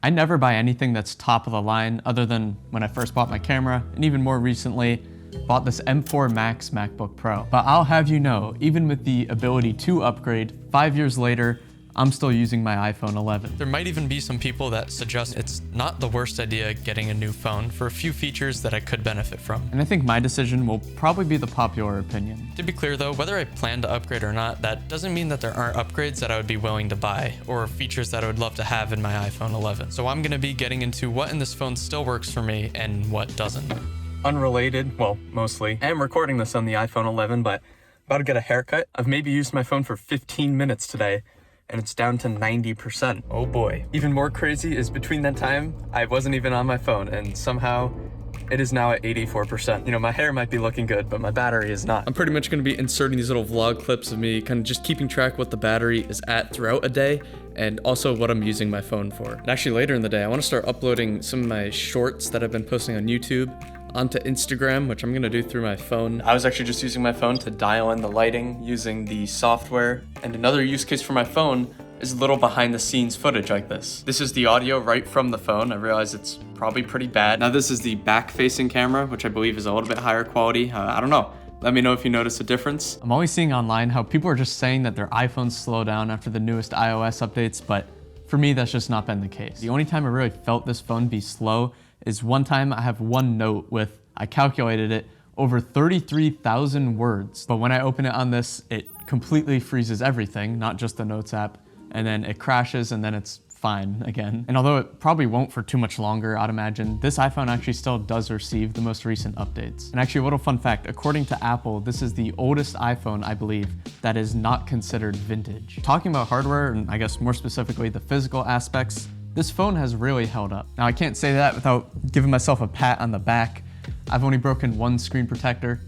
I never buy anything that's top of the line other than when I first bought my camera, and even more recently, bought this M4 Max MacBook Pro. But I'll have you know, even with the ability to upgrade, 5 years later, I'm still using my iPhone 11. There might even be some people that suggest it's not the worst idea getting a new phone for a few features that I could benefit from. And I think my decision will probably be the popular opinion. To be clear though, whether I plan to upgrade or not, that doesn't mean that there aren't upgrades that I would be willing to buy or features that I would love to have in my iPhone 11. So I'm gonna be getting into what in this phone still works for me and what doesn't. Unrelated, well, mostly. I am recording this on the iPhone 11, but about to get a haircut. I've maybe used my phone for 15 minutes today, and it's down to 90%. Oh boy. Even more crazy is between that time, I wasn't even on my phone, and somehow it is now at 84%. You know, my hair might be looking good, but my battery is not. I'm pretty much gonna be inserting these little vlog clips of me kind of just keeping track what the battery is at throughout a day, and also what I'm using my phone for. And actually later in the day, I wanna start uploading some of my shorts that I've been posting on YouTube onto Instagram, which I'm gonna do through my phone. I was actually just using my phone to dial in the lighting using the software. And another use case for my phone is a little behind the scenes footage like this. This is the audio right from the phone. I realize it's probably pretty bad. Now this is the back facing camera, which I believe is a little bit higher quality. I don't know. Let me know if you notice a difference. I'm always seeing online how people are just saying that their iPhones slow down after the newest iOS updates, but for me, that's just not been the case. The only time I really felt this phone be slow is one time I have one note with, I calculated it, over 33,000 words. But when I open it on this, it completely freezes everything, not just the Notes app, and then it crashes and then it's fine again. And although it probably won't for too much longer, I'd imagine, this iPhone actually still does receive the most recent updates. And actually a little fun fact, according to Apple, this is the oldest iPhone, I believe, that is not considered vintage. Talking about hardware, and I guess more specifically the physical aspects, this phone has really held up. Now I can't say that without giving myself a pat on the back. I've only broken one screen protector,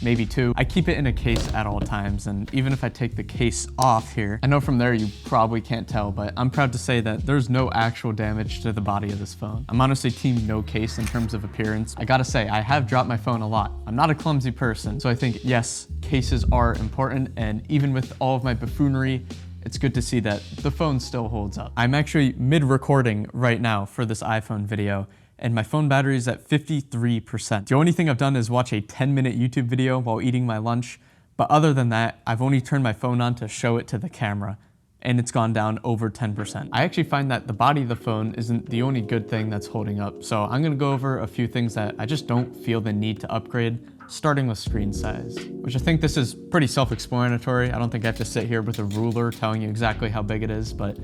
maybe two. I keep it in a case at all times, and even if I take the case off here, I know from there you probably can't tell, but I'm proud to say that there's no actual damage to the body of this phone. I'm honestly team no case in terms of appearance. I gotta say, I have dropped my phone a lot. I'm not a clumsy person, so I think, yes, cases are important, and even with all of my buffoonery, it's good to see that the phone still holds up. I'm actually mid-recording right now for this iPhone video, and my phone battery is at 53%. The only thing I've done is watch a 10-minute YouTube video while eating my lunch, but other than that, I've only turned my phone on to show it to the camera, and it's gone down over 10%. I actually find that the body of the phone isn't the only good thing that's holding up, so I'm gonna go over a few things that I just don't feel the need to upgrade, starting with screen size, which I think this is pretty self-explanatory. I don't think I have to sit here with a ruler telling you exactly how big it is, but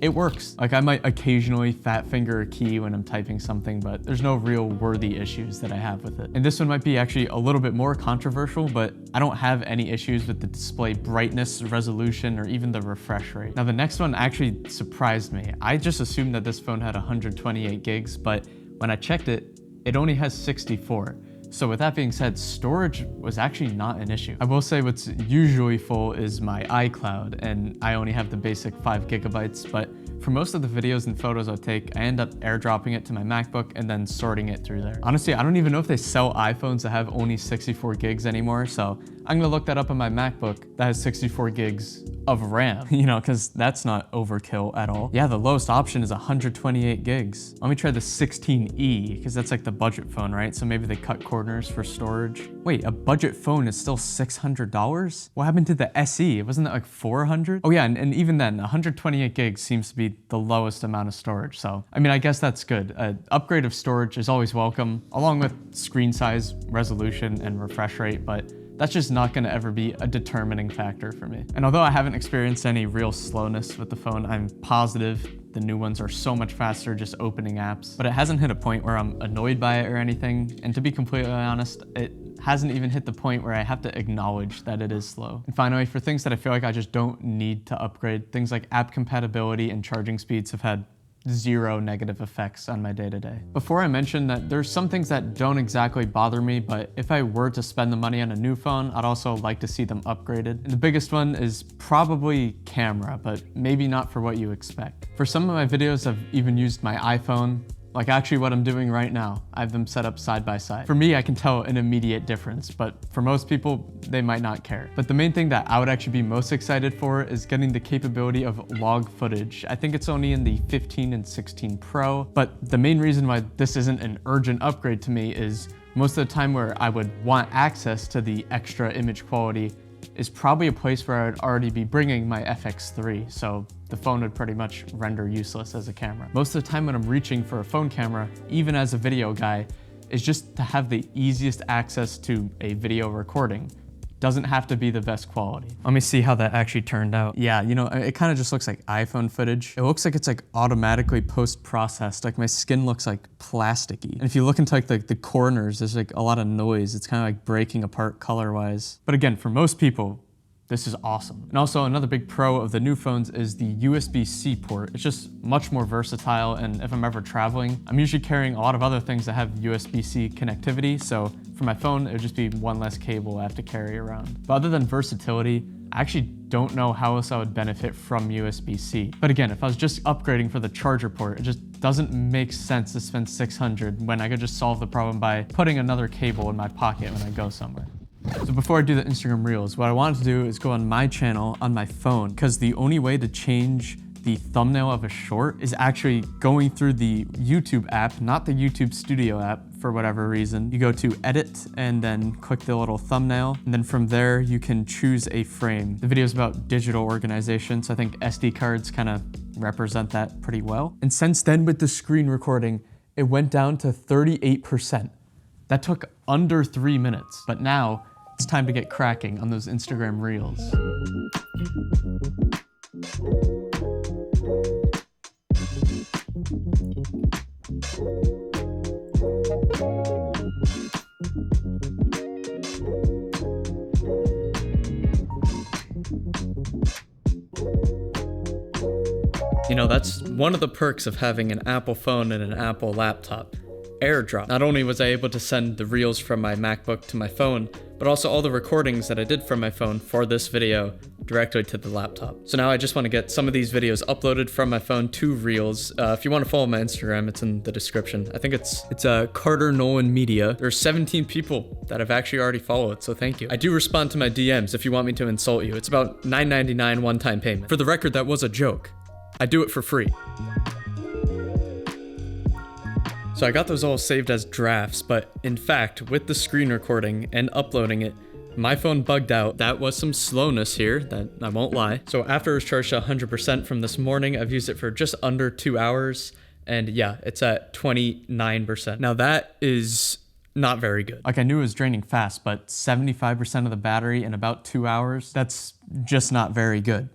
it works. Like, I might occasionally fat finger a key when I'm typing something, but there's no real worthy issues that I have with it. And this one might be actually a little bit more controversial, but I don't have any issues with the display brightness, resolution, or even the refresh rate. Now the next one actually surprised me. I just assumed that this phone had 128 gigs, but when I checked it, it only has 64. So with that being said, storage was actually not an issue. I will say what's usually full is my iCloud, and I only have the basic 5 gigabytes, but for most of the videos and photos I take, I end up airdropping it to my MacBook and then sorting it through there. Honestly, I don't even know if they sell iPhones that have only 64 gigs anymore, so I'm gonna look that up on my MacBook that has 64 gigs of RAM, you know, because that's not overkill at all. Yeah, the lowest option is 128 gigs. Let me try the 16E, because that's like the budget phone, right? So maybe they cut corners for storage. Wait, a budget phone is still $600? What happened to the SE? Wasn't that like 400? Oh yeah, and even then, 128 gigs seems to be the lowest amount of storage. So, I mean, I guess that's good. An upgrade of storage is always welcome, along with screen size, resolution, and refresh rate, but that's just not gonna ever be a determining factor for me. And although I haven't experienced any real slowness with the phone, I'm positive the new ones are so much faster just opening apps, but it hasn't hit a point where I'm annoyed by it or anything. And to be completely honest, it hasn't even hit the point where I have to acknowledge that it is slow. And finally, for things that I feel like I just don't need to upgrade, things like app compatibility and charging speeds have had zero negative effects on my day-to-day. Before I mention that there's some things that don't exactly bother me, but if I were to spend the money on a new phone, I'd also like to see them upgraded. And the biggest one is probably camera, but maybe not for what you expect. For some of my videos, I've even used my iPhone Like actually what I'm doing right now. I have them set up side by side. For me, I can tell an immediate difference, but for most people, they might not care. But the main thing that I would actually be most excited for is getting the capability of log footage. I think it's only in the 15 and 16 Pro, but the main reason why this isn't an urgent upgrade to me is most of the time where I would want access to the extra image quality is probably a place where I would already be bringing my FX3, so the phone would pretty much render useless as a camera. Most of the time when I'm reaching for a phone camera, even as a video guy, is just to have the easiest access to a video recording. Doesn't have to be the best quality. Let me see how that actually turned out. Yeah, you know, it kind of just looks like iPhone footage. It looks like it's like automatically post-processed. Like my skin looks like plasticky. And if you look into like the corners, there's like a lot of noise. It's kind of like breaking apart color-wise. But again, for most people, this is awesome. And also another big pro of the new phones is the USB-C port. It's just much more versatile, and if I'm ever traveling, I'm usually carrying a lot of other things that have USB-C connectivity, so for my phone, it would just be one less cable I have to carry around. But other than versatility, I actually don't know how else I would benefit from USB-C. But again, if I was just upgrading for the charger port, it just doesn't make sense to spend $600 when I could just solve the problem by putting another cable in my pocket when I go somewhere. So before I do the Instagram Reels, what I wanted to do is go on my channel on my phone, because the only way to change the thumbnail of a short is actually going through the YouTube app, not the YouTube Studio app for whatever reason. You go to edit and then click the little thumbnail. And then from there, you can choose a frame. The video is about digital organization, so I think SD cards kind of represent that pretty well. And since then with the screen recording, it went down to 38%. That took under 3 minutes, but now it's time to get cracking on those Instagram Reels. You know, that's one of the perks of having an Apple phone and an Apple laptop. AirDrop. Not only was I able to send the reels from my MacBook to my phone, but also all the recordings that I did from my phone for this video directly to the laptop. So now I just want to get some of these videos uploaded from my phone to Reels. If you want to follow my Instagram, it's in the description. I think it's Carter Nolan Media. There's 17 people that have actually already followed, so thank you. I do respond to my DMs if you want me to insult you. It's about $9.99 one-time payment. For the record, that was a joke. I do it for free. So I got those all saved as drafts, but in fact, with the screen recording and uploading it, my phone bugged out. That was some slowness here, that I won't lie. So after it was charged to 100% from this morning, I've used it for just under 2 hours, and yeah, it's at 29%. Now that is not very good. Like I knew it was draining fast, but 75% of the battery in about 2 hours, that's just not very good.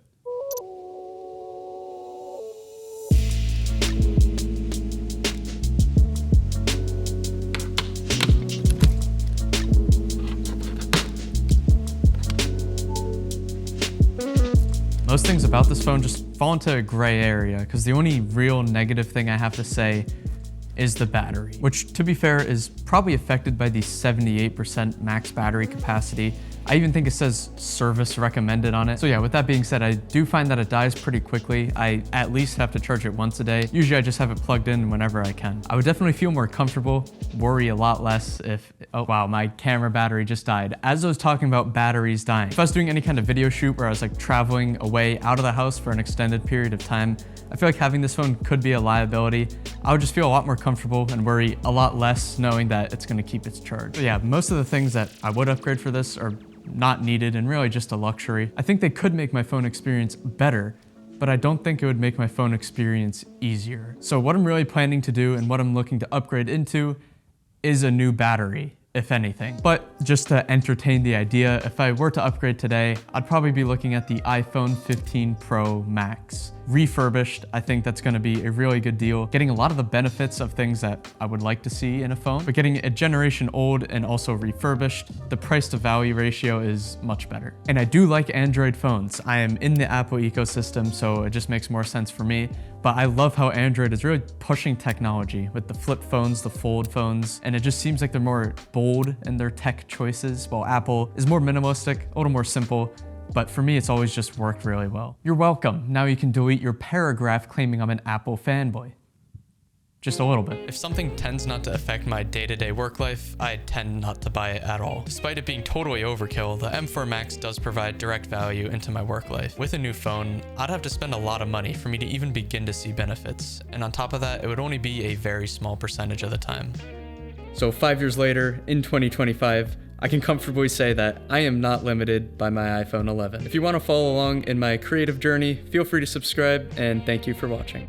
Most things about this phone just fall into a gray area, because the only real negative thing I have to say is the battery, which to be fair is probably affected by the 78% max battery capacity. I even think it says service recommended on it. So yeah, with that being said, I do find that it dies pretty quickly. I at least have to charge it once a day. Usually I just have it plugged in whenever I can. I would definitely feel more comfortable, worry a lot less if, oh wow, my camera battery just died. As I was talking about batteries dying, if I was doing any kind of video shoot where I was like traveling away out of the house for an extended period of time, I feel like having this phone could be a liability. I would just feel a lot more comfortable and worry a lot less knowing that it's gonna keep its charge. But yeah, most of the things that I would upgrade for this are not needed and really just a luxury. I think they could make my phone experience better, but I don't think it would make my phone experience easier. So what I'm really planning to do and what I'm looking to upgrade into is a new battery, if anything. But just to entertain the idea, if I were to upgrade today, I'd probably be looking at the iPhone 15 Pro Max. Refurbished, I think that's gonna be a really good deal. Getting a lot of the benefits of things that I would like to see in a phone, but getting a generation old and also refurbished, the price to value ratio is much better. And I do like Android phones. I am in the Apple ecosystem, so it just makes more sense for me. But I love how Android is really pushing technology with the flip phones, the fold phones, and it just seems like they're more bold in their tech choices, while Apple is more minimalistic, a little more simple. But for me, it's always just worked really well. You're welcome. Now you can delete your paragraph claiming I'm an Apple fanboy. just a little bit. If something tends not to affect my day-to-day work life, I tend not to buy it at all. Despite it being totally overkill, the M4 Max does provide direct value into my work life. With a new phone, I'd have to spend a lot of money for me to even begin to see benefits, and on top of that, it would only be a very small percentage of the time. So 5 years later, in 2025, I can comfortably say that I am not limited by my iPhone 11. If you want to follow along in my creative journey, feel free to subscribe, and thank you for watching.